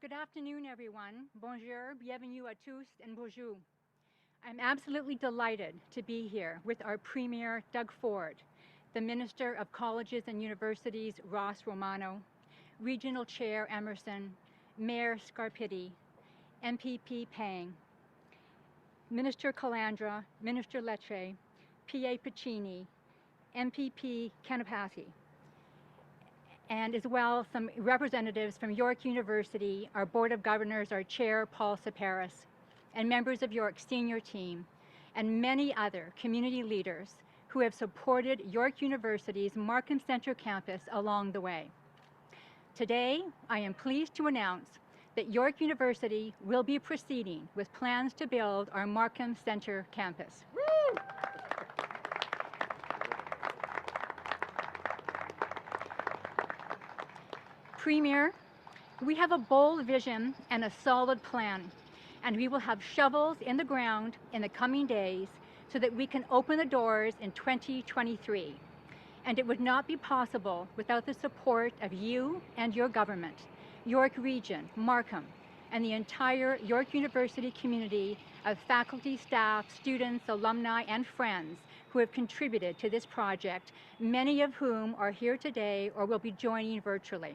Good afternoon, everyone. Bonjour, bienvenue à tous, and bonjour. I'm absolutely delighted to be here with our Premier, Doug Ford, the Minister of Colleges and Universities, Ross Romano, Regional Chair Emerson, Mayor Scarpitti, MPP Pang, Minister Calandra, Minister Lecce, PA Piccini, MPP Canapati, and as well some representatives from York University, our Board of Governors, our Chair, Paul Saparis, and members of York's senior team, and many other community leaders who have supported York University's Markham Centre campus along the way. Today, I am pleased to announce that York University will be proceeding with plans to build our Markham Centre campus. Woo! Premier, we have a bold vision and a solid plan, and we will have shovels in the ground in the coming days so that we can open the doors in 2023. And it would not be possible without the support of you and your government, York Region, Markham, and the entire York University community of faculty, staff, students, alumni, and friends who have contributed to this project, many of whom are here today or will be joining virtually.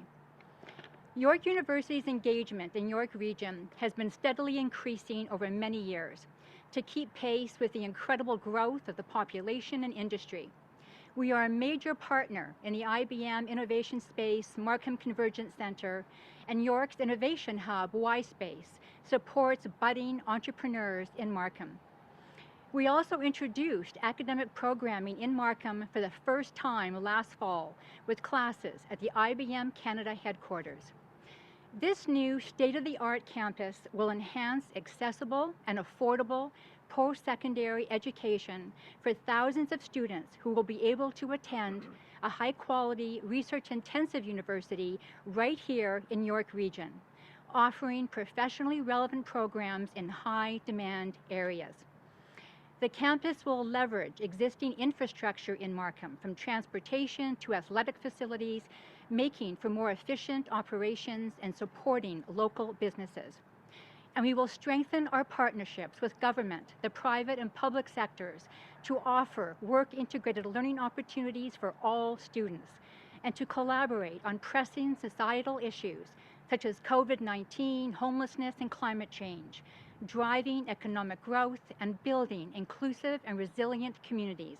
York University's engagement in York Region has been steadily increasing over many years to keep pace with the incredible growth of the population and industry. We are a major partner in the IBM Innovation Space Markham Convergence Center, and York's Innovation Hub, Y-Space, supports budding entrepreneurs in Markham. We also introduced academic programming in Markham for the first time last fall with classes at the IBM Canada headquarters. This new state-of-the-art campus will enhance accessible and affordable post-secondary education for thousands of students who will be able to attend a high-quality, research-intensive university right here in York Region, offering professionally relevant programs in high-demand areas. The campus will leverage existing infrastructure in Markham, from transportation to athletic facilities, making for more efficient operations and supporting local businesses. And we will strengthen our partnerships with government, the private and public sectors to offer work-integrated learning opportunities for all students and to collaborate on pressing societal issues such as COVID-19, homelessness, and climate change, driving economic growth and building inclusive and resilient communities.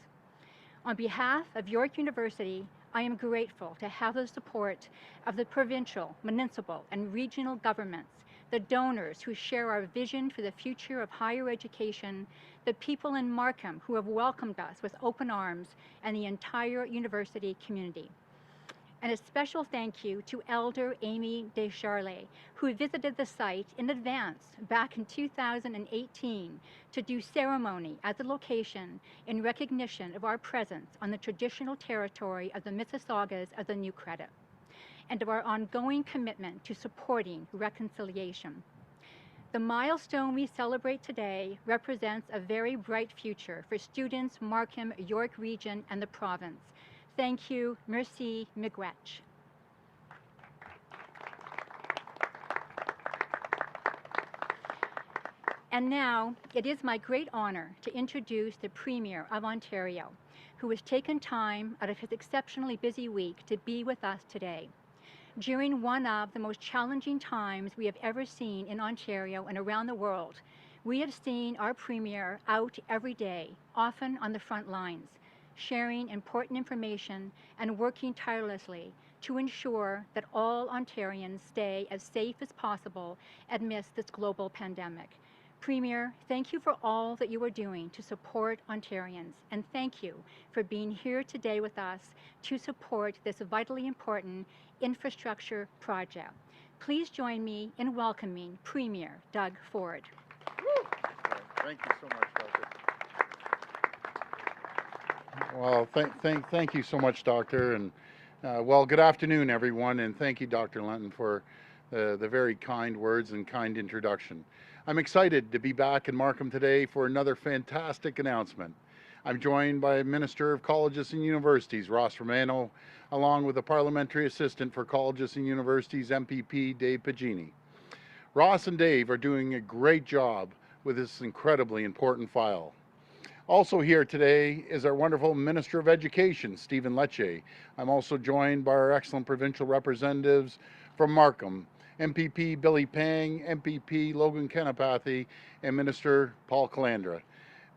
On behalf of York University, I am grateful to have the support of the provincial, municipal, and regional governments, the donors who share our vision for the future of higher education, the people in Markham who have welcomed us with open arms, and the entire university community. And a special thank you to Elder Amy Descharlet, who visited the site in advance back in 2018 to do ceremony at the location in recognition of our presence on the traditional territory of the Mississaugas of the New Credit, and of our ongoing commitment to supporting reconciliation. The milestone we celebrate today represents a very bright future for students, Markham, York Region, and the province. Thank you. Merci, miigwech. And now, it is my great honor to introduce the Premier of Ontario, who has taken time out of his exceptionally busy week to be with us today. During one of the most challenging times we have ever seen in Ontario and around the world, we have seen our Premier out every day, often on the front lines, sharing important information and working tirelessly to ensure that all Ontarians stay as safe as possible amidst this global pandemic. Premier, thank you for all that you are doing to support Ontarians, and thank you for being here today with us to support this vitally important infrastructure project. Please join me in welcoming Premier Doug Ford. Thank you so much, Doctor. Well, thank you so much, Doctor, and well, good afternoon, everyone, and thank you, Dr. Lenton, for the very kind words and kind introduction. I'm excited to be back in Markham today for another fantastic announcement. I'm joined by Minister of Colleges and Universities, Ross Romano, along with the Parliamentary Assistant for Colleges and Universities, MPP Dave Piccini. Ross and Dave are doing a great job with this incredibly important file. Also here today is our wonderful Minister of Education, Stephen Lecce. I'm also joined by our excellent provincial representatives from Markham, MPP Billy Pang, MPP Logan Kenapathy, and Minister Paul Calandra.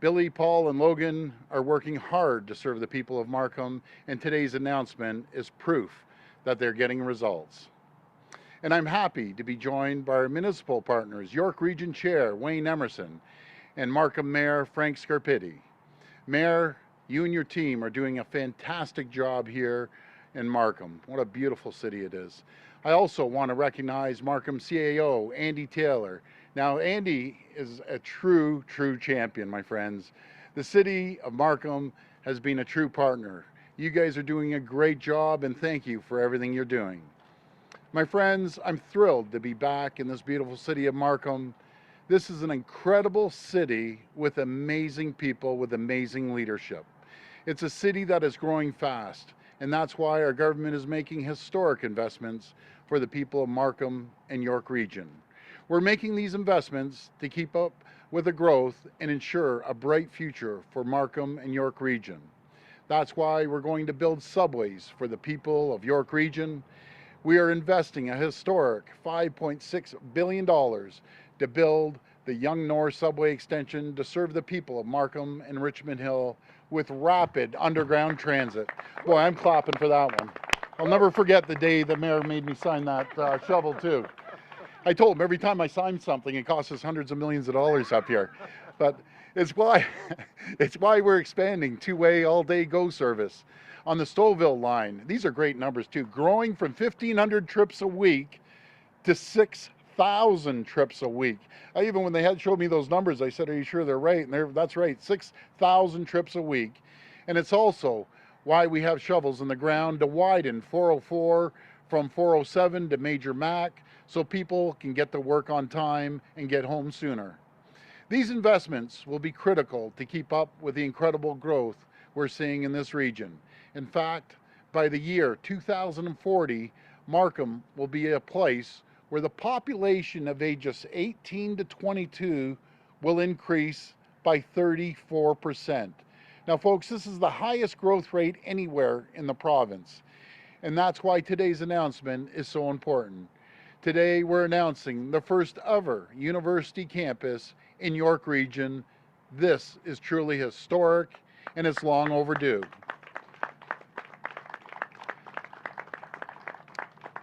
Billy, Paul, and Logan are working hard to serve the people of Markham, and today's announcement is proof that they're getting results. And I'm happy to be joined by our municipal partners, York Region Chair Wayne Emerson and Markham Mayor Frank Scarpitti. Mayor, you and your team are doing a fantastic job here in Markham. What a beautiful city it is. I also want to recognize Markham CAO, Andy Taylor. Now, Andy is a true champion, my friends. The city of Markham has been a true partner. You guys are doing a great job, and thank you for everything you're doing. My friends, I'm thrilled to be back in this beautiful city of Markham. This is an incredible city with amazing people, with amazing leadership. It's a city that is growing fast, and that's why our government is making historic investments for the people of Markham and York Region. We're making these investments to keep up with the growth and ensure a bright future for Markham and York Region. That's why we're going to build subways for the people of York Region. We are investing a historic $5.6 billion to build the Yonge North subway extension to serve the people of Markham and Richmond Hill with rapid underground transit. Boy, I'm clapping for that one. I'll never forget the day the mayor made me sign that shovel too. I told him every time I sign something, it costs us hundreds of millions of dollars up here. But it's why we're expanding two-way all-day GO service on the Stouffville line. These are great numbers too, growing from 1,500 trips a week to 6,000 trips a week. Even when they had showed me those numbers, I said, "Are you sure they're right?" And that's right, 6,000 trips a week. And it's also why we have shovels in the ground to widen 404 from 407 to Major Mac, so people can get to work on time and get home sooner. These investments will be critical to keep up with the incredible growth we're seeing in this region. In fact, by the year 2040, Markham will be a place where the population of ages 18 to 22 will increase by 34%. Now, folks, this is the highest growth rate anywhere in the province, and that's why today's announcement is so important. Today, we're announcing the first ever university campus in York Region. This is truly historic, and it's long overdue.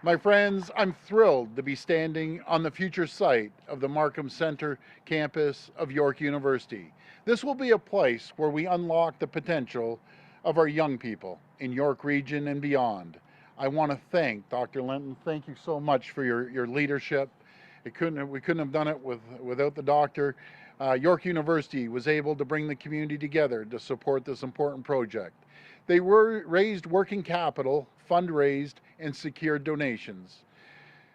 My friends, I'm thrilled to be standing on the future site of the Markham Center campus of York University. This will be a place where we unlock the potential of our young people in York Region and beyond. I want to thank Dr. Lenton. Thank you so much for your leadership. We couldn't have done it without the doctor. York University was able to bring the community together to support this important project. They raised working capital, fundraised, and secured donations.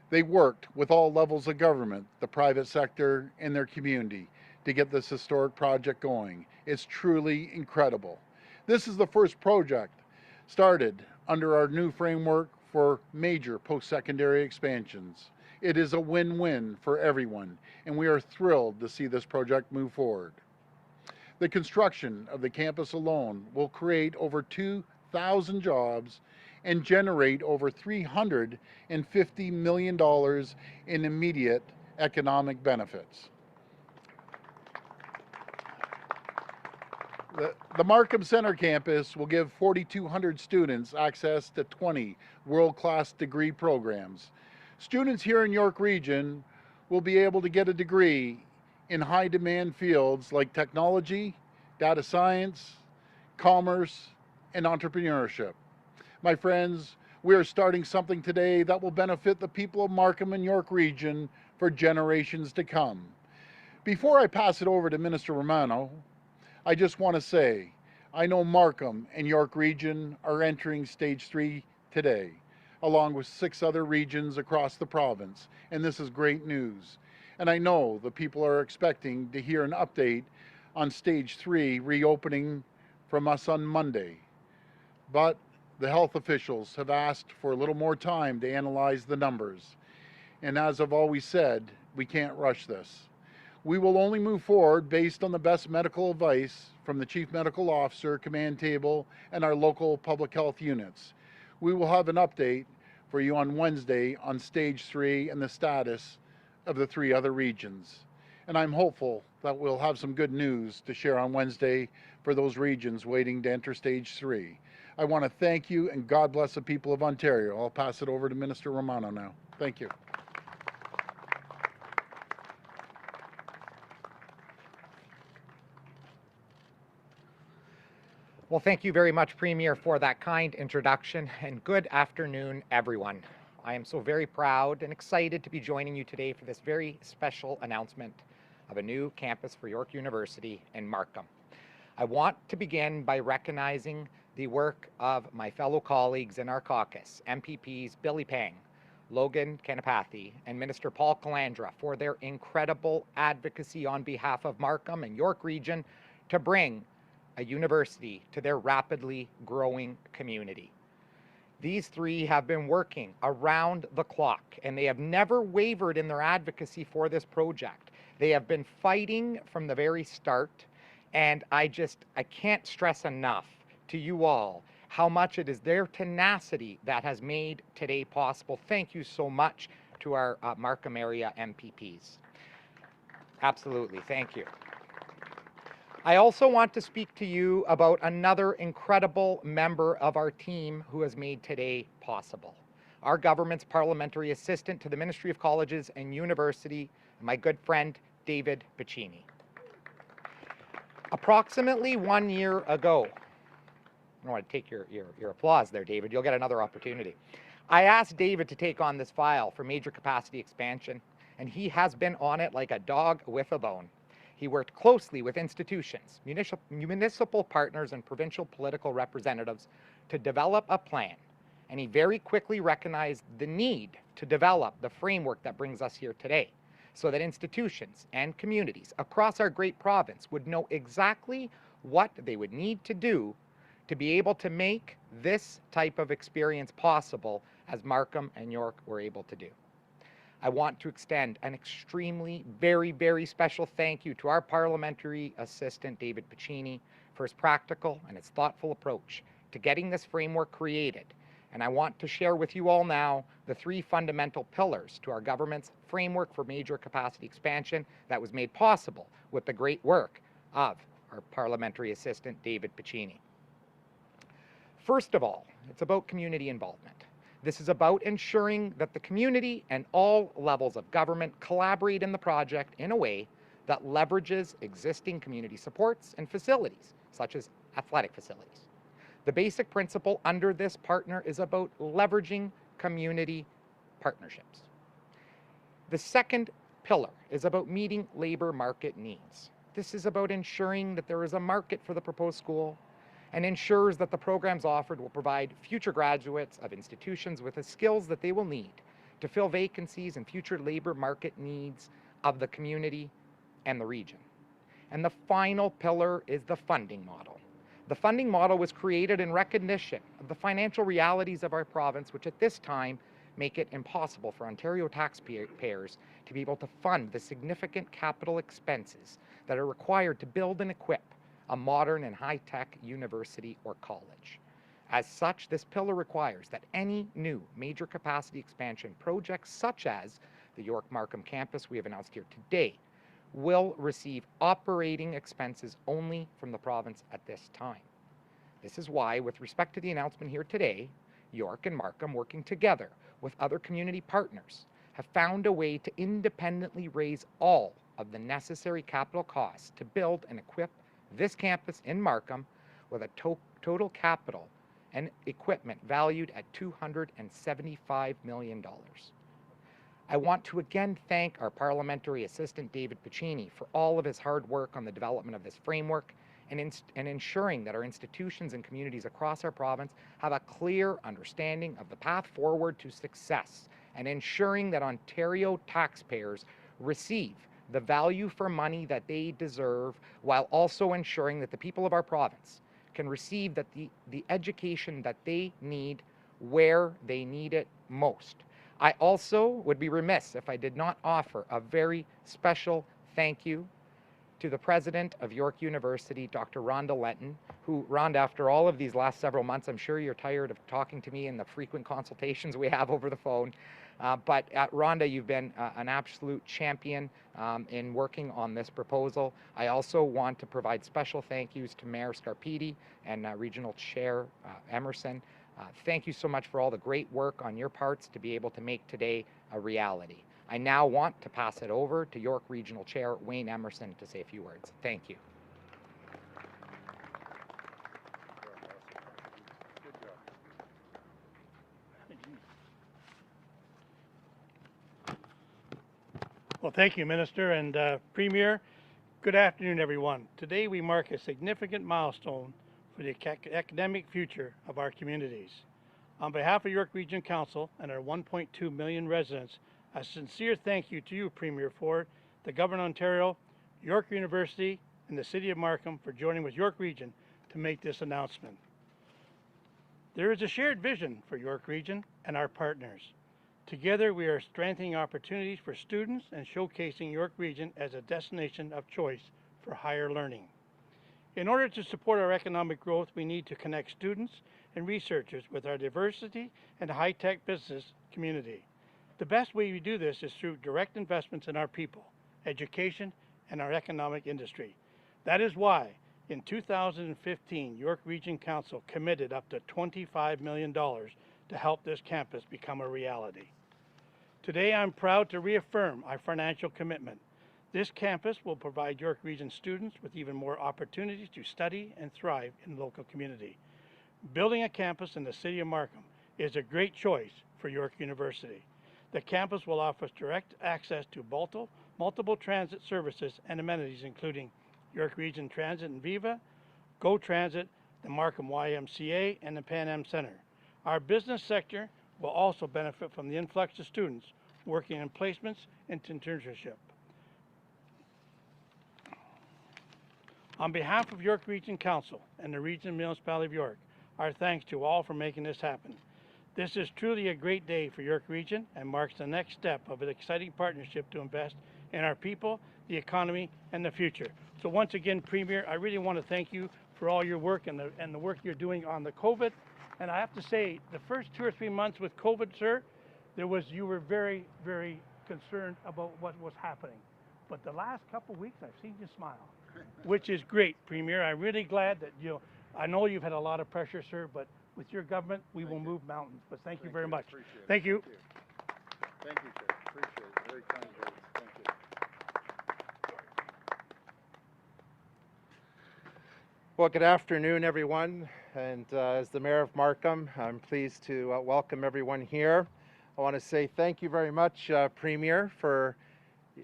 They worked with all levels of government, the private sector, and their community to get this historic project going. It's truly incredible. This is the first project started under our new framework for major post-secondary expansions. It is a win-win for everyone, and we are thrilled to see this project move forward. The construction of the campus alone will create over 2,000 jobs and generate over $350 million in immediate economic benefits. The Markham Center campus will give 4,200 students access to 20 world-class degree programs. Students here in York Region will be able to get a degree in high-demand fields like technology, data science, commerce, and entrepreneurship. My friends, we are starting something today that will benefit the people of Markham and York Region for generations to come. Before I pass it over to Minister Romano, I just want to say, I know Markham and York Region are entering Stage 3 today, along with 6 other regions across the province, and this is great news. And I know the people are expecting to hear an update on Stage 3 reopening from us on Monday. But the health officials have asked for a little more time to analyze the numbers. And as I've always said, we can't rush this. We will only move forward based on the best medical advice from the Chief Medical Officer, command table, and our local public health units. We will have an update for you on Wednesday on stage 3 and the status of the 3 other regions. And I'm hopeful that we'll have some good news to share on Wednesday for those regions waiting to enter stage 3. I want to thank you, and God bless the people of Ontario. I'll pass it over to Minister Romano now. Thank you. Well, thank you very much, Premier, for that kind introduction, and good afternoon, everyone. I am so very proud and excited to be joining you today for this very special announcement of a new campus for York University in Markham. I want to begin by recognizing the work of my fellow colleagues in our caucus, MPPs Billy Pang, Logan Kanapathy, and Minister Paul Calandra for their incredible advocacy on behalf of Markham and York Region to bring a university to their rapidly growing community. These 3 have been working around the clock, and they have never wavered in their advocacy for this project. They have been fighting from the very start, and I can't stress enough to you all how much it is their tenacity that has made today possible. Thank you so much to our Markham area MPPs. Absolutely, thank you. I also want to speak to you about another incredible member of our team who has made today possible. Our government's parliamentary assistant to the Ministry of Colleges and University, my good friend, David Piccini. Approximately 1 year ago, I don't want to take your applause there, David. You'll get another opportunity. I asked David to take on this file for major capacity expansion, and he has been on it like a dog with a bone. He worked closely with institutions, municipal partners, and provincial political representatives to develop a plan, and he very quickly recognized the need to develop the framework that brings us here today, so that institutions and communities across our great province would know exactly what they would need to do to be able to make this type of experience possible, as Markham and York were able to do. I want to extend an extremely, very, very special thank you to our parliamentary assistant, David Piccini, for his practical and his thoughtful approach to getting this framework created. And I want to share with you all now the 3 fundamental pillars to our government's framework for major capacity expansion that was made possible with the great work of our parliamentary assistant, David Piccini. First of all, it's about community involvement. This is about ensuring that the community and all levels of government collaborate in the project in a way that leverages existing community supports and facilities, such as athletic facilities. The basic principle under this partner is about leveraging community partnerships. The second pillar is about meeting labor market needs. This is about ensuring that there is a market for the proposed school and ensures that the programs offered will provide future graduates of institutions with the skills that they will need to fill vacancies and future labor market needs of the community and the region. And the final pillar is the funding model. The funding model was created in recognition of the financial realities of our province, which at this time make it impossible for Ontario taxpayers to be able to fund the significant capital expenses that are required to build and equip a modern and high-tech university or college. As such, this pillar requires that any new major capacity expansion projects, such as the York Markham campus we have announced here today, will receive operating expenses only from the province at this time. This is why, with respect to the announcement here today, York and Markham, working together with other community partners, have found a way to independently raise all of the necessary capital costs to build and equip this campus in Markham with a total capital and equipment valued at $275 million. I want to again thank our parliamentary assistant, David Piccini, for all of his hard work on the development of this framework and ensuring that our institutions and communities across our province have a clear understanding of the path forward to success, and ensuring that Ontario taxpayers receive the value for money that they deserve, while also ensuring that the people of our province can receive the education that they need where they need it most. I also would be remiss if I did not offer a very special thank you to the president of York University, Dr. Rhonda Lenton, who, Rhonda, after all of these last several months, I'm sure you're tired of talking to me and the frequent consultations we have over the phone. But Rhonda, you've been an absolute champion in working on this proposal. I also want to provide special thank yous to Mayor Scarpitti and Regional Chair Emerson. Thank you so much for all the great work on your parts to be able to make today a reality. I now want to pass it over to York Regional Chair Wayne Emerson to say a few words. Thank you. Well, thank you, Minister and Premier. Good afternoon, everyone. Today we mark a significant milestone for the academic future of our communities. On behalf of York Region Council and our 1.2 million residents, a sincere thank you to you, Premier Ford, the Government of Ontario, York University, and the City of Markham for joining with York Region to make this announcement. There is a shared vision for York Region and our partners. Together, we are strengthening opportunities for students and showcasing York Region as a destination of choice for higher learning. In order to support our economic growth, we need to connect students and researchers with our diversity and high-tech business community. The best way we do this is through direct investments in our people, education, and our economic industry. That is why, in 2015, York Region Council committed up to $25 million to help this campus become a reality. Today, I'm proud to reaffirm our financial commitment. This campus will provide York Region students with even more opportunities to study and thrive in the local community. Building a campus in the City of Markham is a great choice for York University. The campus will offer us direct access to multiple transit services and amenities, including York Region Transit and Viva, Go Transit, the Markham YMCA, and the Pan Am Center. Our business sector will also benefit from the influx of students working in placements and internship. On behalf of York Region Council and the Region Municipality of York, our thanks to all for making this happen. This is truly a great day for York Region and marks the next step of an exciting partnership to invest in our people, the economy, and the future. So once again, Premier, I really want to thank you for all your work and the work you're doing on the COVID. And I have to say, the first 2 or 3 months with COVID, sir, you were very, very concerned about what was happening. But the last couple of weeks, I've seen you smile, which is great, Premier. I'm really glad that I know you've had a lot of pressure, sir, but with your government, we will move mountains. But thank you very much. Thank you. Thank you, sir. Appreciate it. Very kind words. Thank you. Well, good afternoon, everyone. And as the Mayor of Markham, I'm pleased to welcome everyone here. I want to say thank you very much, Premier, for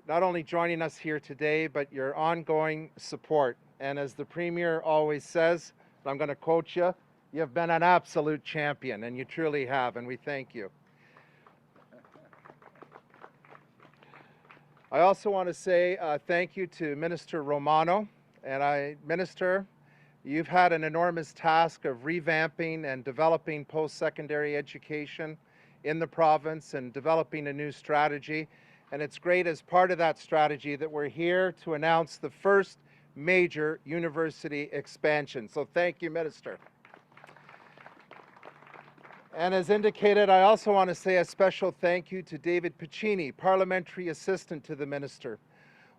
not only joining us here today, but your ongoing support. And as the Premier always says, I'm going to quote you, you've been an absolute champion, and you truly have, and we thank you. I also want to say thank you to Minister Romano. And Minister, you've had an enormous task of revamping and developing post-secondary education in the province and developing a new strategy. And it's great as part of that strategy that we're here to announce the first major university expansion. So thank you, Minister. And as indicated, I also want to say a special thank you to David Piccini, Parliamentary Assistant to the Minister.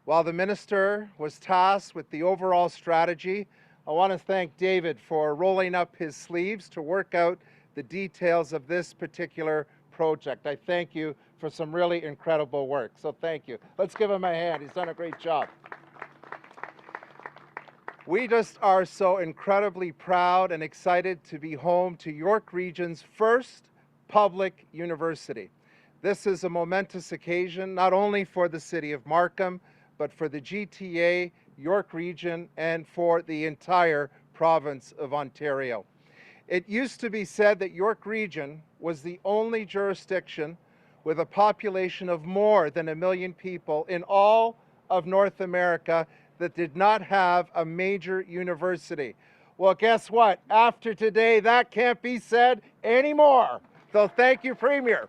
While the Minister was tasked with the overall strategy, I want to thank David for rolling up his sleeves to work out the details of this particular project. I thank you for some really incredible work. So thank you. Let's give him a hand. He's done a great job. We just are so incredibly proud and excited to be home to York Region's first public university. This is a momentous occasion, not only for the City of Markham, but for the GTA, York Region, and for the entire province of Ontario. It used to be said that York Region was the only jurisdiction with a population of more than 1 million people in all of North America that did not have a major university. Well, guess what? After today, that can't be said anymore. So thank you, Premier.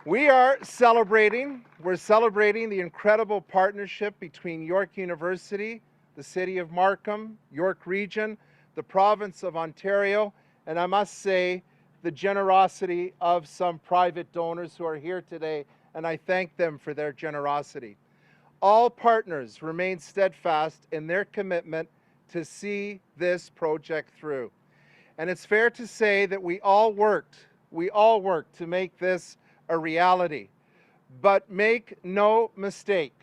We're celebrating the incredible partnership between York University, the City of Markham, York Region, the Province of Ontario, and I must say, the generosity of some private donors who are here today, and I thank them for their generosity. All partners remain steadfast in their commitment to see this project through. And it's fair to say that we all worked to make this a reality. But make no mistake,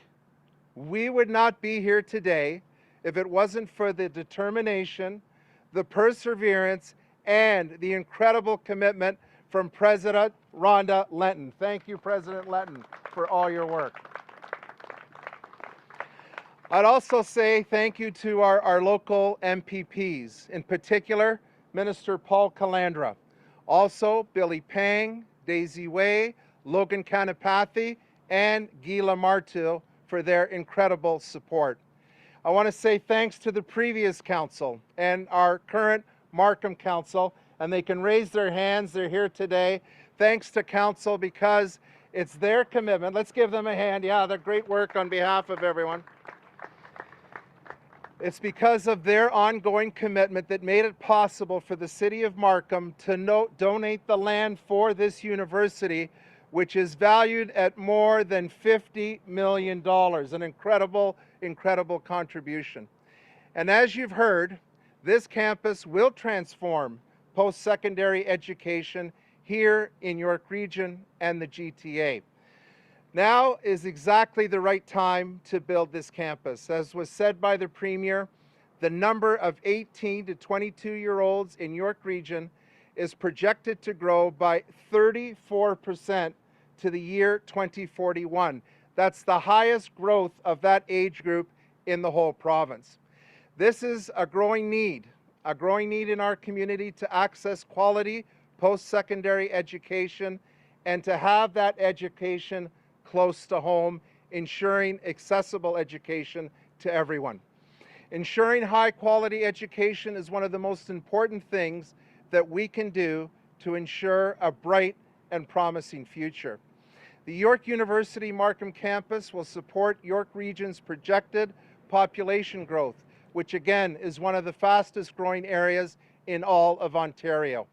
we would not be here today if it wasn't for the determination, the perseverance, and the incredible commitment from President Rhonda Lenton. Thank you, President Lenton, for all your work. I'd also say thank you to our local MPPs, in particular, Minister Paul Calandra, also Billy Pang, Daisy Way, Logan Kanapathy, and Guy Lamartu for their incredible support. I want to say thanks to the previous council and our current Markham Council, and they can raise their hands, they're here today. Thanks to council because it's their commitment. Let's give them a hand. Yeah, they're great work on behalf of everyone. It's because of their ongoing commitment that made it possible for the City of Markham to donate the land for this university, which is valued at more than $50 million, an incredible, incredible contribution. And as you've heard, this campus will transform post-secondary education here in York Region and the GTA. Now is exactly the right time to build this campus. As was said by the Premier, the number of 18 to 22-year-olds in York Region is projected to grow by 34% to the year 2041. That's the highest growth of that age group in the whole province. This is a growing need in our community to access quality post-secondary education and to have that education close to home, ensuring accessible education to everyone. Ensuring high-quality education is one of the most important things that we can do to ensure a bright and promising future. The York University Markham campus will support York Region's projected population growth, which again is one of the fastest growing areas in all of Ontario.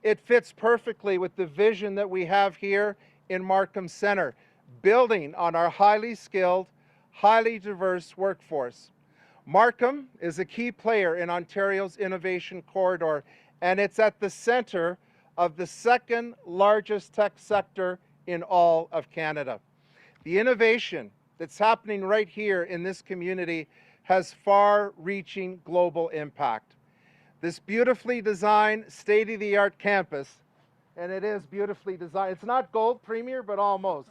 It fits perfectly with the vision that we have here in Markham Centre, building on our highly skilled, highly diverse workforce. Markham is a key player in Ontario's innovation corridor, and it's at the centre of the second largest tech sector in all of Canada. The innovation that's happening right here in this community has far-reaching global impact. This beautifully designed, state-of-the-art campus, and it is beautifully designed. It's not gold, Premier, but almost.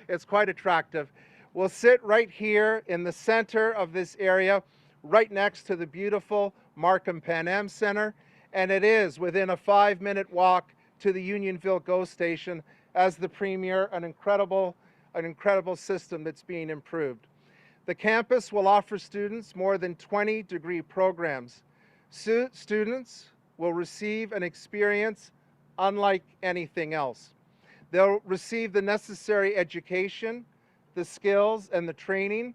It's quite attractive. We'll sit right here in the center of this area, right next to the beautiful Markham Pan Am Centre, and it is within a 5-minute walk to the Unionville GO station as the Premier, an incredible system that's being improved. The campus will offer students more than 20 degree programs. Students will receive an experience unlike anything else. They'll receive the necessary education, the skills, and the training,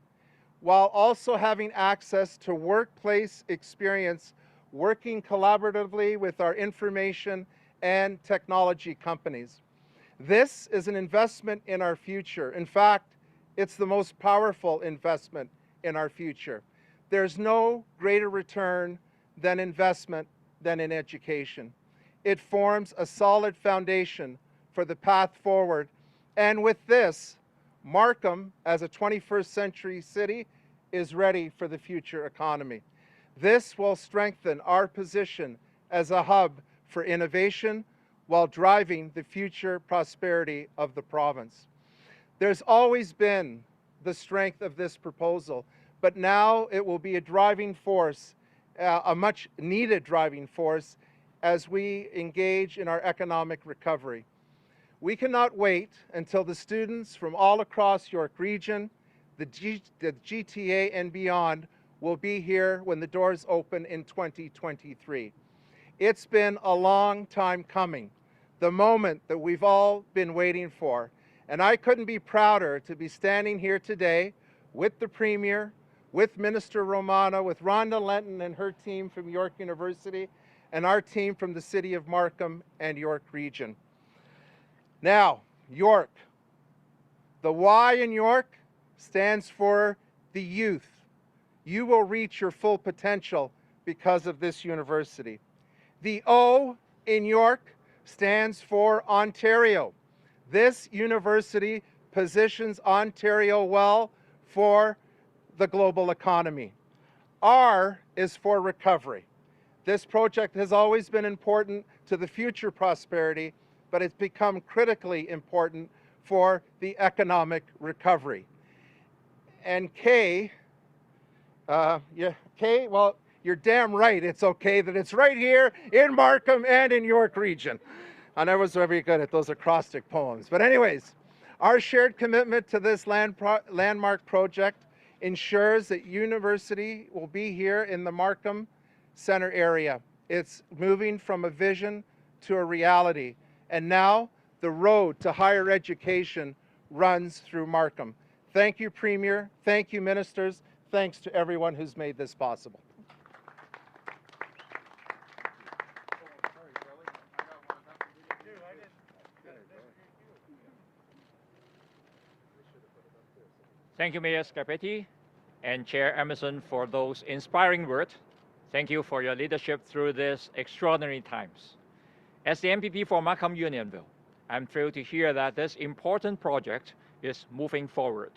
while also having access to workplace experience working collaboratively with our information and technology companies. This is an investment in our future. In fact, it's the most powerful investment in our future. There's no greater return than investment than in education. It forms a solid foundation for the path forward. And with this, Markham, as a 21st century city, is ready for the future economy. This will strengthen our position as a hub for innovation while driving the future prosperity of the province. There's always been the strength of this proposal, but now it will be a driving force, a much needed driving force as we engage in our economic recovery. We cannot wait until the students from all across York Region, the GTA and beyond will be here when the doors open in 2023. It's been a long time coming, the moment that we've all been waiting for. And I couldn't be prouder to be standing here today with the Premier, with Minister Romano, with Rhonda Lenton and her team from York University, and our team from the City of Markham and York Region. Now, York. The Y in York stands for the youth. You will reach your full potential because of this university. The O in York stands for Ontario. This university positions Ontario well for the global economy. R is for recovery. This project has always been important to the future prosperity, but it's become critically important for the economic recovery. And K, K, well, you're damn right it's okay that it's right here in Markham and in York Region. I never was very good at those acrostic poems. But anyways, our shared commitment to this landmark project ensures that university will be here in the Markham Center area. It's moving from a vision to a reality. And now the road to higher education runs through Markham. Thank you, Premier. Thank you, ministers. Thanks to everyone who's made this possible. Thank you, Mayor Scarpitti and Chair Emerson, for those inspiring words. Thank you for your leadership through these extraordinary times. As the MPP for Markham Unionville, I'm thrilled to hear that this important project is moving forward.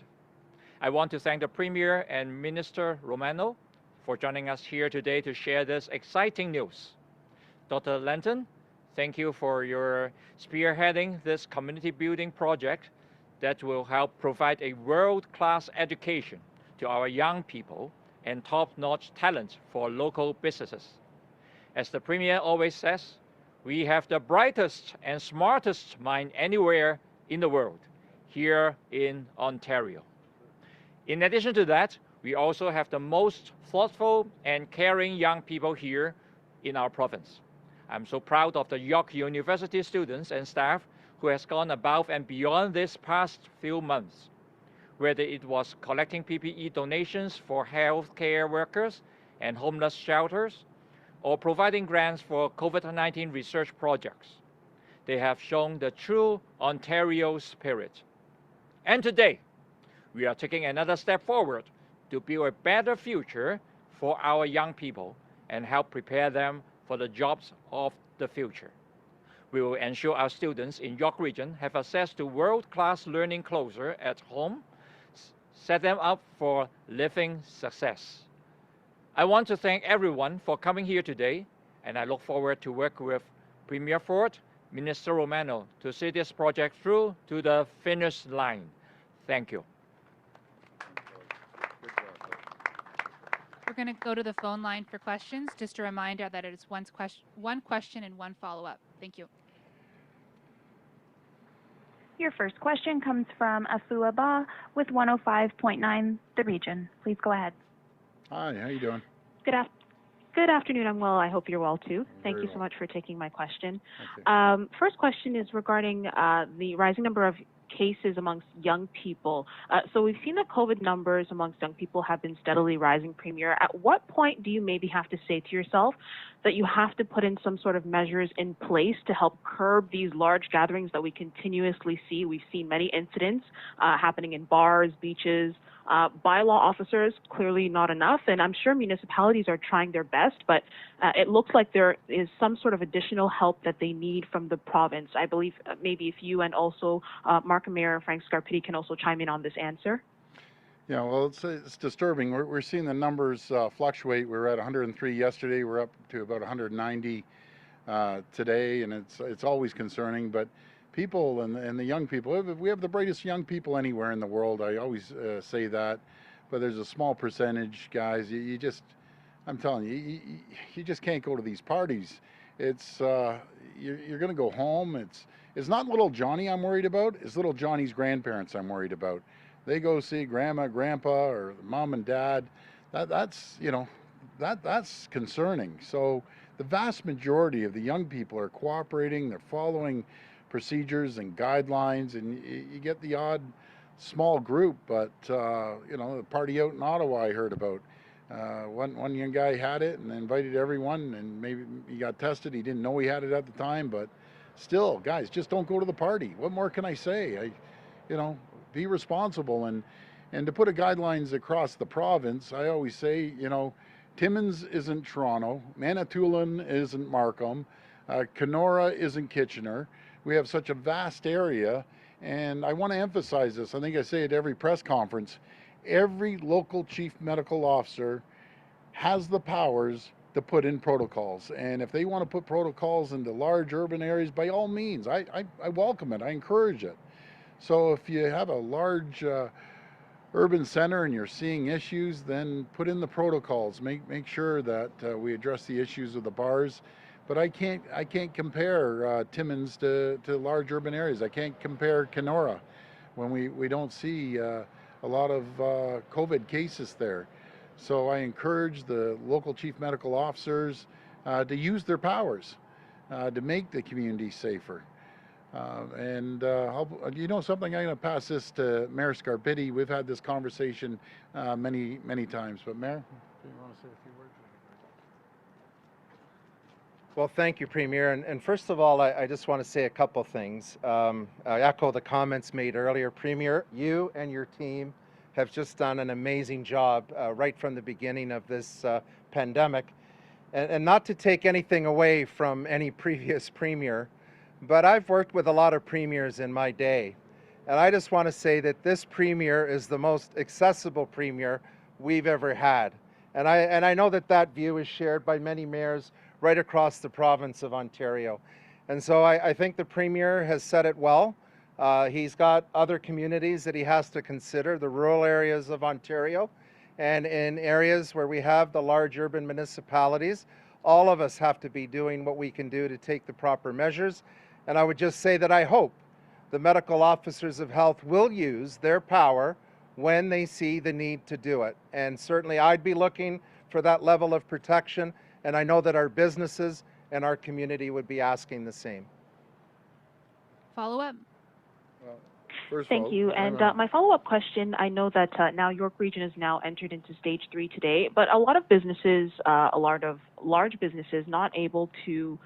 I want to thank the Premier and Minister Romano for joining us here today to share this exciting news. Dr. Lenton, thank you for your spearheading this community building project that will help provide a world-class education to our young people and top-notch talent for local businesses. As the Premier always says, we have the brightest and smartest mind anywhere in the world, here in Ontario. In addition to that, we also have the most thoughtful and caring young people here in our province. I'm so proud of the York University students and staff who has gone above and beyond this past few months, whether it was collecting PPE donations for healthcare workers and homeless shelters, or providing grants for COVID-19 research projects. They have shown the true Ontario spirit. And today, we are taking another step forward to build a better future for our young people and help prepare them for the jobs of the future. We will ensure our students in York Region have access to world-class learning closer at home, set them up for living success. I want to thank everyone for coming here today, and I look forward to work with Premier Ford, Minister Romano to see this project through to the finish line. Thank you. We're going to go to the phone line for questions. Just a reminder that it is one question and one follow-up. Thank you. Your first question comes from Afua Ba with 105.9 The Region. Please go ahead. Hi, how you doing? Good afternoon. I'm well. I hope you're well too. Thank you so much for taking my question. First question is regarding the rising number of cases amongst young people. So we've seen that COVID numbers amongst young people have been steadily rising, Premier. At what point do you maybe have to say to yourself that you have to put in some sort of measures in place to help curb these large gatherings that we continuously see? We've seen many incidents happening in bars, beaches. Bylaw officers, clearly not enough, and I'm sure municipalities are trying their best, but it looks like there is some sort of additional help that they need from the province. I believe maybe if you and also Markham Mayor Frank Scarpitti can also chime in on this answer. Yeah, well, it's disturbing. We're seeing the numbers fluctuate. We were at 103 yesterday. We're up to about 190 today, and it's always concerning, but people and the young people, we have the brightest young people anywhere in the world. I always say that, but there's a small percentage, guys. You just, I'm telling you, you just can't go to these parties. It's you're going to go home. It's not little Johnny I'm worried about. It's little Johnny's grandparents I'm worried about. They go see grandma, grandpa, or mom and dad. That's concerning. So the vast majority of the young people are cooperating. They're following procedures and guidelines, and you get the odd small group, but the party out in Ottawa I heard about. One young guy had it and invited everyone, and maybe he got tested. He didn't know he had it at the time, but still, guys, just don't go to the party. What more can I say? Be responsible, and to put a guidelines across the province, I always say, Timmins isn't Toronto, Manitoulin isn't Markham, Kenora isn't Kitchener. We have such a vast area, and I want to emphasize this. I think I say it at every press conference. Every local chief medical officer has the powers to put in protocols, and if they want to put protocols into large urban areas, by all means, I welcome it. I encourage it. So if you have a large urban center and you're seeing issues, then put in the protocols. Make sure that we address the issues of the bars. But I can't compare Timmins to large urban areas. I can't compare Kenora when we don't see a lot of COVID cases there. So I encourage the local chief medical officers to use their powers to make the community safer. Something, I'm going to pass this to Mayor Scarpitti. We've had this conversation many times. But Mayor, do you want to say a few words? Well, thank you, Premier. And first of all, I just want to say a couple things. I echo the comments made earlier. Premier, you and your team have just done an amazing job right from the beginning of this pandemic. And not to take anything away from any previous Premier, but I've worked with a lot of premiers in my day. And I just want to say that this Premier is the most accessible Premier we've ever had. And I know that view is shared by many mayors right across the province of Ontario. And so I think the Premier has said it well. He's got other communities that he has to consider, the rural areas of Ontario, and in areas where we have the large urban municipalities, all of us have to be doing what we can do to take the proper measures. And I would just say that I hope the medical officers of health will use their power when they see the need to do it. And certainly I'd be looking for that level of protection, and I know that our businesses and our community would be asking the same. Follow up. Thank you. And my follow-up question, I know that now York Region is now entered into stage 3 today, but a lot of businesses, a lot of large businesses not able to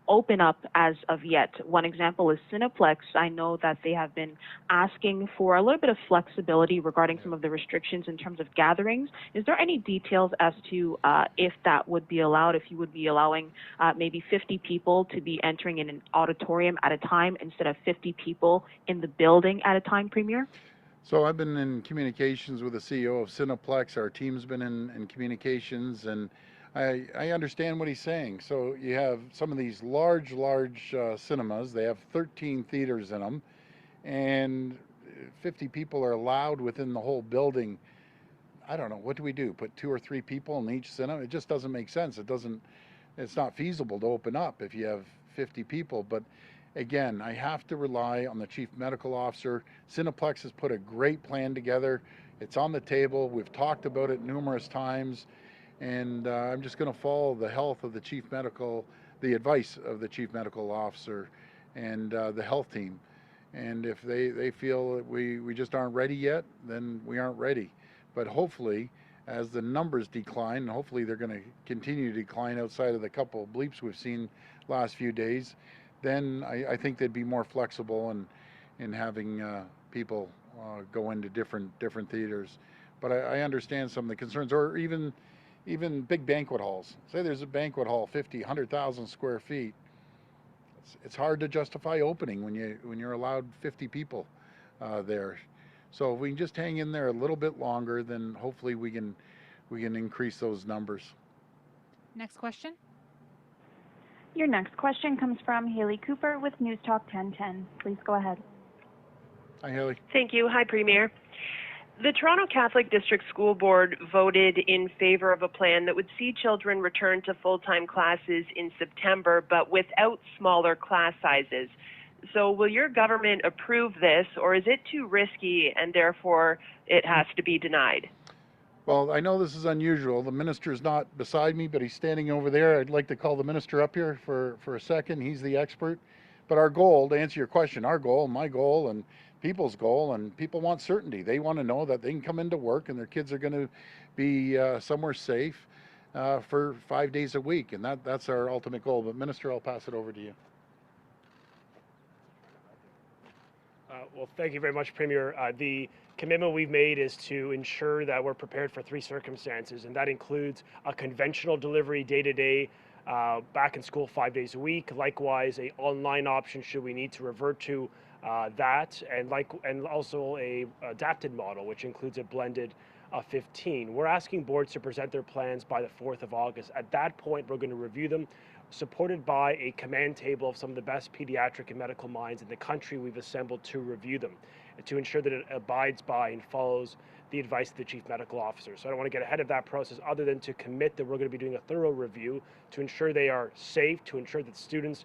open up as of yet. One example is Cineplex. I know that they have been asking for a little bit of flexibility regarding some of the restrictions in terms of gatherings. Is there any details as to if that would be allowed, if you would be allowing maybe 50 people to be entering in an auditorium at a time instead of 50 people in the building at a time, Premier? So I've been in communications with the CEO of Cineplex. Our team's been in communications, and I understand what he's saying. So you have some of these large cinemas. They have 13 theaters in them, and 50 people are allowed within the whole building. I don't know, what do we do? Put 2 or 3 people in each cinema? It just doesn't make sense. It's not feasible to open up if you have 50 people. But again, I have to rely on the chief medical officer. Cineplex has put a great plan together. It's on the table. We've talked about it numerous times. And I'm just going to follow the the advice of the chief medical officer and the health team. And if they feel that we just aren't ready yet, then we aren't ready. But hopefully, as the numbers decline, and hopefully they're going to continue to decline outside of the couple of bleeps we've seen last few days, then I think they'd be more flexible in having people go into different theaters. But I understand some of the concerns, or even big banquet halls. Say there's a banquet hall, 50, 100,000 square feet. It's hard to justify opening when you're allowed 50 people there. So if we can just hang in there a little bit longer, then hopefully we can increase those numbers. Next question. Your next question comes from Haley Cooper with News Talk 1010. Please go ahead. Hi, Haley. Thank you. Hi, Premier. The Toronto Catholic District School Board voted in favor of a plan that would see children return to full-time classes in September, but without smaller class sizes. So will your government approve this, or is it too risky and therefore it has to be denied? Well, I know this is unusual. The minister's not beside me, but he's standing over there. I'd like to call the minister up here for a second. He's the expert. But our goal, to answer your question, our goal, my goal, and people's goal, and people want certainty. They want to know that they can come into work and their kids are going to be somewhere safe for 5 days a week, and that's our ultimate goal. But Minister, I'll pass it over to you. Well, thank you very much, Premier. The commitment we've made is to ensure that we're prepared for 3 circumstances, and that includes a conventional delivery day-to-day, back in school 5 days a week. Likewise, a online option should we need to revert to that, and also a adapted model, which includes a blended 15. We're asking boards to present their plans by the 4th of August. At that point, we're going to review them, supported by a command table of some of the best pediatric and medical minds in the country we've assembled to review them, to ensure that it abides by and follows the advice of the Chief Medical Officer. So I don't want to get ahead of that process other than to commit that we're going to be doing a thorough review to ensure they are safe, to ensure that students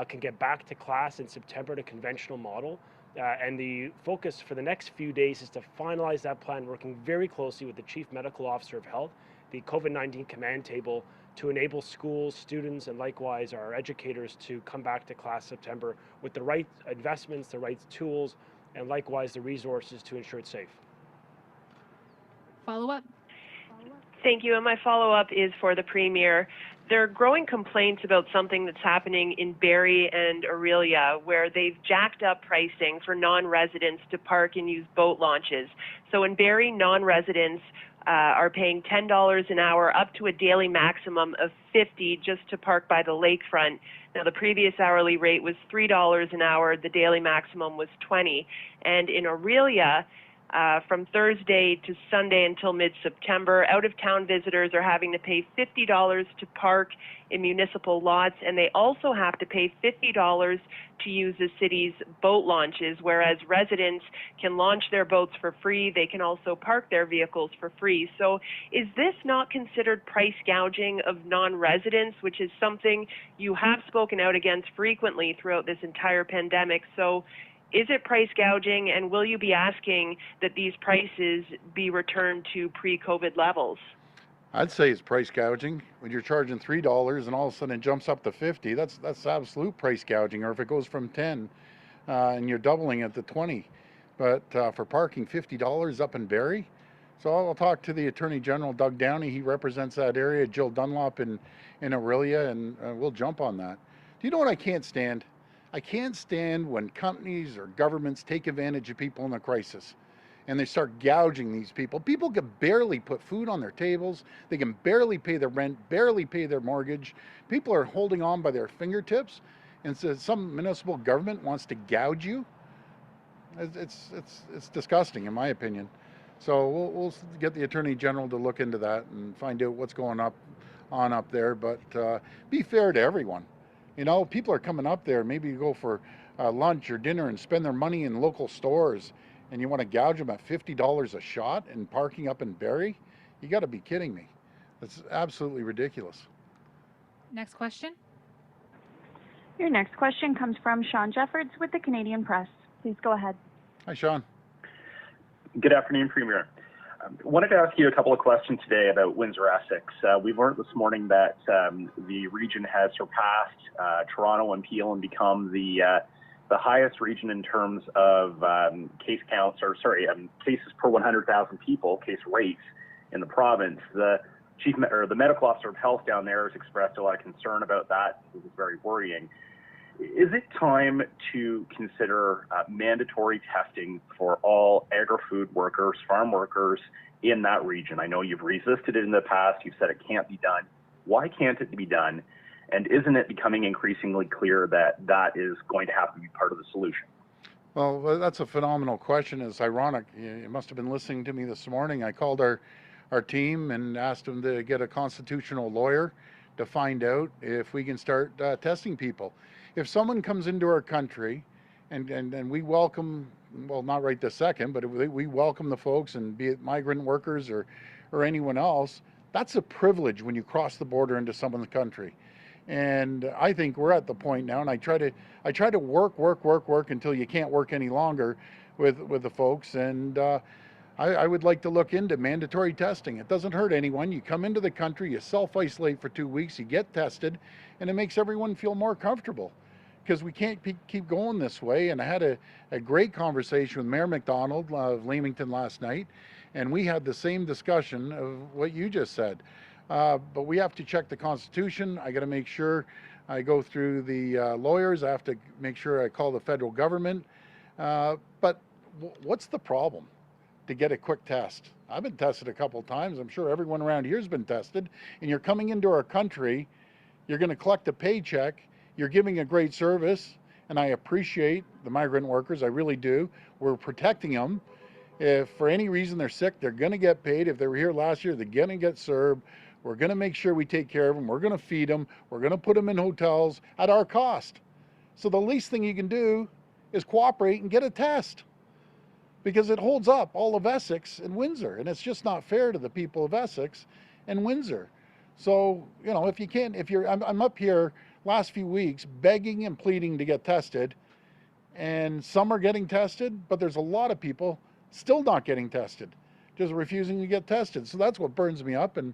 can get back to class in September at a conventional model. And the focus for the next few days is to finalize that plan, working very closely with the Chief Medical Officer of Health, the COVID-19 command table, to enable schools, students, and likewise our educators to come back to class September with the right investments, the right tools, and likewise the resources to ensure it's safe. Follow-up? Thank you. And my follow-up is for the Premier. There are growing complaints about something that's happening in Barrie and Aurelia, where they've jacked up pricing for non-residents to park and use boat launches. So in Barrie, non-residents are paying $10 an hour up to a daily maximum of $50 just to park by the lakefront. Now, the previous hourly rate was $3 an hour. The daily maximum was $20. And in Aurelia, from Thursday to Sunday until mid-September, out-of-town visitors are having to pay $50 to park in municipal lots, and they also have to pay $50 to use the city's boat launches, whereas residents can launch their boats for free. They can also park their vehicles for free. So is this not considered price gouging of non-residents, which is something you have spoken out against frequently throughout this entire pandemic? So is it price gouging, and will you be asking that these prices be returned to pre-COVID levels? I'd say it's price gouging. When you're charging $3 and all of a sudden it jumps up to $50, that's absolute price gouging. Or if it goes from 10 and you're doubling it to 20. But for parking, $50 up in Barrie. So I'll talk to the Attorney General, Doug Downey. He represents that area. Jill Dunlop in Aurelia, and we'll jump on that. Do you know what I can't stand? I can't stand when companies or governments take advantage of people in a crisis and they start gouging these people. People can barely put food on their tables. They can barely pay their rent, barely pay their mortgage. People are holding on by their fingertips, and so some municipal government wants to gouge you. It's disgusting, in my opinion. So we'll get the Attorney General to look into that and find out what's going on up there. But be fair to everyone. You know, people are coming up there, maybe you go for lunch or dinner and spend their money in local stores, and you want to gouge them at $50 a shot and parking up in Barrie? You got to be kidding me. That's absolutely ridiculous. Next question. Your next question comes from Sean Jeffords with the Canadian Press. Please go ahead. Hi, Sean. Good afternoon, Premier. Wanted to ask you a couple of questions today about Windsor-Essex. We've learned this morning that the region has surpassed Toronto and Peel and become the highest region in terms of case counts, cases per 100,000 people, case rates in the province. The medical officer of health down there has expressed a lot of concern about that. This is very worrying. Is it time to consider mandatory testing for all agri-food workers, farm workers in that region? I know you've resisted it in the past. You've said it can't be done. Why can't it be done? And isn't it becoming increasingly clear that that is going to have to be part of the solution? Well, that's a phenomenal question. It's ironic. You must have been listening to me this morning. I called our team and asked them to get a constitutional lawyer to find out if we can start testing people. If someone comes into our country and we welcome, well, not right this second, but we welcome the folks, and be it migrant workers or anyone else, that's a privilege when you cross the border into someone's country. And I think we're at the point now, and I try to work until you can't work any longer with the folks. And I would like to look into mandatory testing. It doesn't hurt anyone. You come into the country, you self-isolate for 2 weeks, you get tested, and it makes everyone feel more comfortable. because we can't keep going this way. And I had a great conversation with Mayor McDonald of Leamington last night, and we had the same discussion of what you just said. But we have to check the Constitution. I got to make sure I go through the lawyers. I have to make sure I call the federal government. But what's the problem to get a quick test? I've been tested a couple times. I'm sure everyone around here has been tested. And you're coming into our country, you're going to collect a paycheck, you're giving a great service, and I appreciate the migrant workers, I really do. We're protecting them. If for any reason they're sick, they're going to get paid. If they were here last year, they're going to get served. We're going to make sure we take care of them. We're going to feed them. We're going to put them in hotels at our cost. So the least thing you can do is cooperate and get a test, because it holds up all of Essex and Windsor, and it's just not fair to the people of Essex and Windsor. So, you know, I'm up here last few weeks begging and pleading to get tested, and some are getting tested, but there's a lot of people still not getting tested, just refusing to get tested. So that's what burns me up, and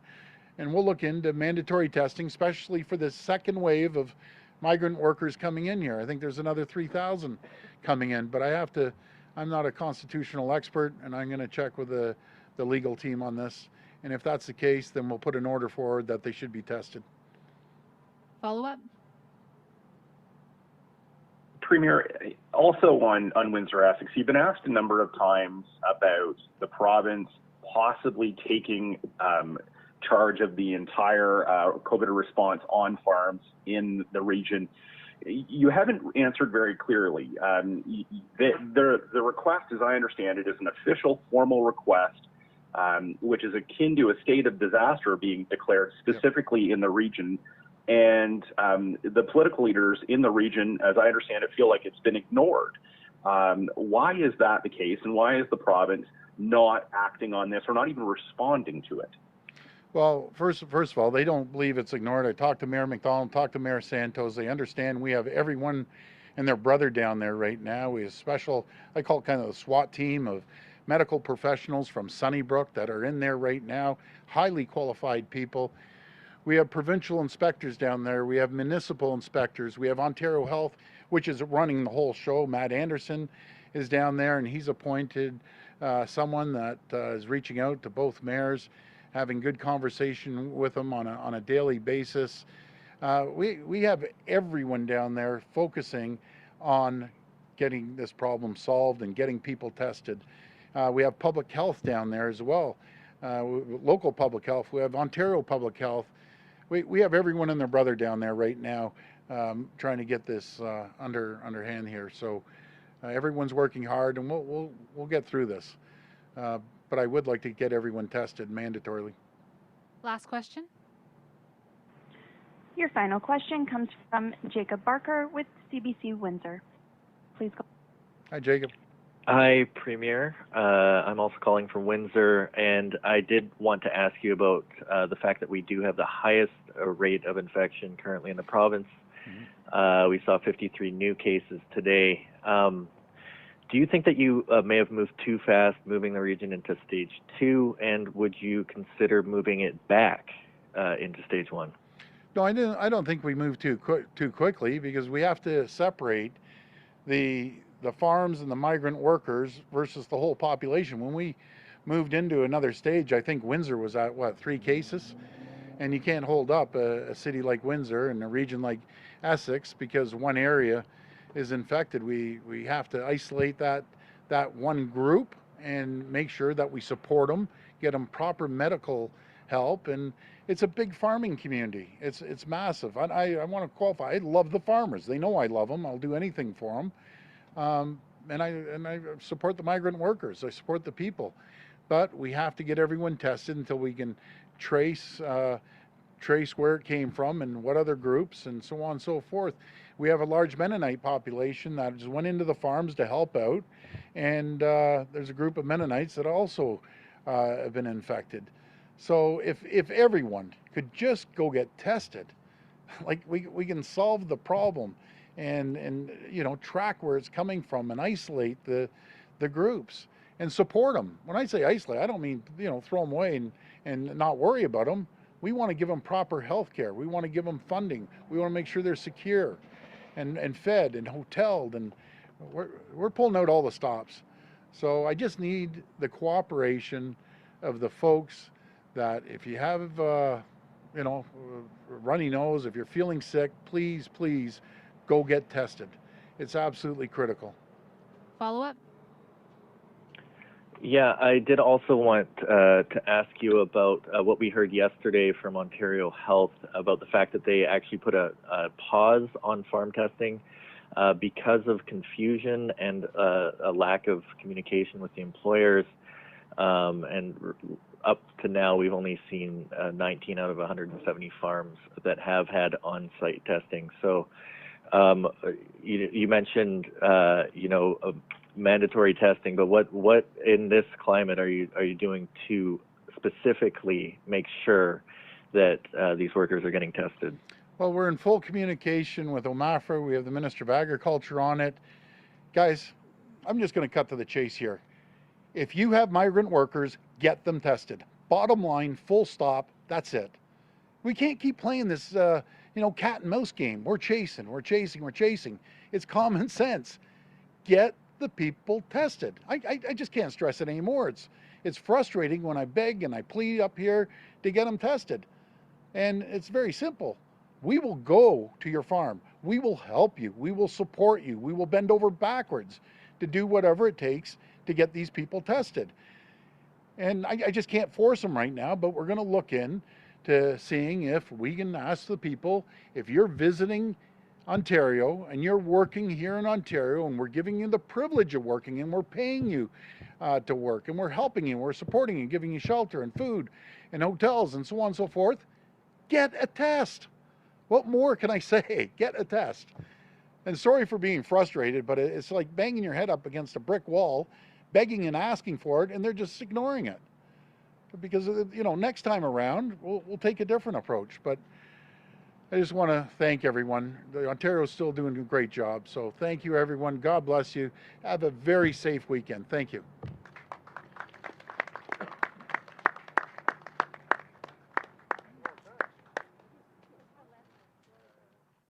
we'll look into mandatory testing, especially for the second wave of migrant workers coming in here. I think there's another 3,000 coming in, but I'm not a constitutional expert, and I'm going to check with the legal team on this. And if that's the case, then we'll put an order forward that they should be tested. Follow up? Premier, also on Windsor-Essex, you've been asked a number of times about the province possibly taking charge of the entire COVID response on farms in the region. You haven't answered very clearly. The request, as I understand it, is an official formal request, which is akin to a state of disaster being declared specifically in the region. And the political leaders in the region, as I understand it, feel like it's been ignored. Why is that the case, and why is the province not acting on this or not even responding to it? Well, first of all, they don't believe it's ignored. I talked to Mayor McDonald, talked to Mayor Santos. They understand we have everyone and their brother down there right now. We have special, I call it kind of a SWAT team of medical professionals from Sunnybrook that are in there right now, highly qualified people. We have provincial inspectors down there. We have municipal inspectors. We have Ontario Health, which is running the whole show. Matt Anderson is down there, and he's appointed someone that is reaching out to both mayors, having good conversation with them on a daily basis. We have everyone down there focusing on getting this problem solved and getting people tested. We have public health down there as well, local public health. We have Ontario Public Health. We have everyone and their brother down there right now trying to get this underhand here. So everyone's working hard, and we'll get through this. But I would like to get everyone tested mandatorily. Last question. Your final question comes from Jacob Barker with CBC Windsor. Please go. Hi, Jacob. Hi, Premier. I'm also calling from Windsor, and I did want to ask you about the fact that we do have the highest rate of infection currently in the province. Mm-hmm. We saw 53 new cases today. Do you think that you may have moved too fast, moving the region into stage 2, and would you consider moving it back into stage 1? No, I don't think we moved too quickly, because we have to separate the farms and the migrant workers versus the whole population. When we moved into another stage, I think Windsor was at, 3 cases? And you can't hold up a city like Windsor and a region like Essex because one area is infected. We have to isolate that one group and make sure that we support them, get them proper medical help. And it's a big farming community. It's massive. I want to qualify. I love the farmers. They know I love them. I'll do anything for them. And I support the migrant workers. I support the people. But we have to get everyone tested until we can trace where it came from and what other groups and so on and so forth. We have a large Mennonite population that just went into the farms to help out, and there's a group of Mennonites that also have been infected. So if everyone could just go get tested, like we can solve the problem and track where it's coming from and isolate the groups and support them. When I say isolate, I don't mean throw them away and not worry about them. We want to give them proper health care. We want to give them funding. We want to make sure they're secure. and fed and hoteled, and we're pulling out all the stops. So I just need the cooperation of the folks that if you have, you know, runny nose, if you're feeling sick, please, please go get tested. It's absolutely critical. Follow up? Yeah, I did also want to ask you about what we heard yesterday from Ontario Health about the fact that they actually put a pause on farm testing because of confusion and a lack of communication with the employers. And up to now, we've only seen 19 out of 170 farms that have had on-site testing. So you mentioned, you know, mandatory testing, but what in this climate are you doing to specifically make sure that these workers are getting tested? Well, we're in full communication with OMAFRA. We have the Minister of Agriculture on it. Guys, I'm just going to cut to the chase here. If you have migrant workers, get them tested. Bottom line, full stop, that's it. We can't keep playing this, you know, cat and mouse game. We're chasing. It's common sense. Get the people tested. I just can't stress it anymore. It's frustrating when I beg and I plead up here to get them tested. And it's very simple. We will go to your farm. We will help you. We will support you. We will bend over backwards to do whatever it takes to get these people tested. And I just can't force them right now, but we're going to look into seeing if we can ask the people, if you're visiting Ontario and you're working here in Ontario and we're giving you the privilege of working and we're paying you to work and we're helping you, we're supporting you, giving you shelter and food and hotels and so on and so forth, get a test. What more can I say? Get a test. And sorry for being frustrated, but it's like banging your head up against a brick wall, begging and asking for it, and they're just ignoring it. Because, you know, next time around, we'll take a different approach. But I just want to thank everyone. Ontario's still doing a great job. So thank you, everyone. God bless you. Have a very safe weekend. Thank you.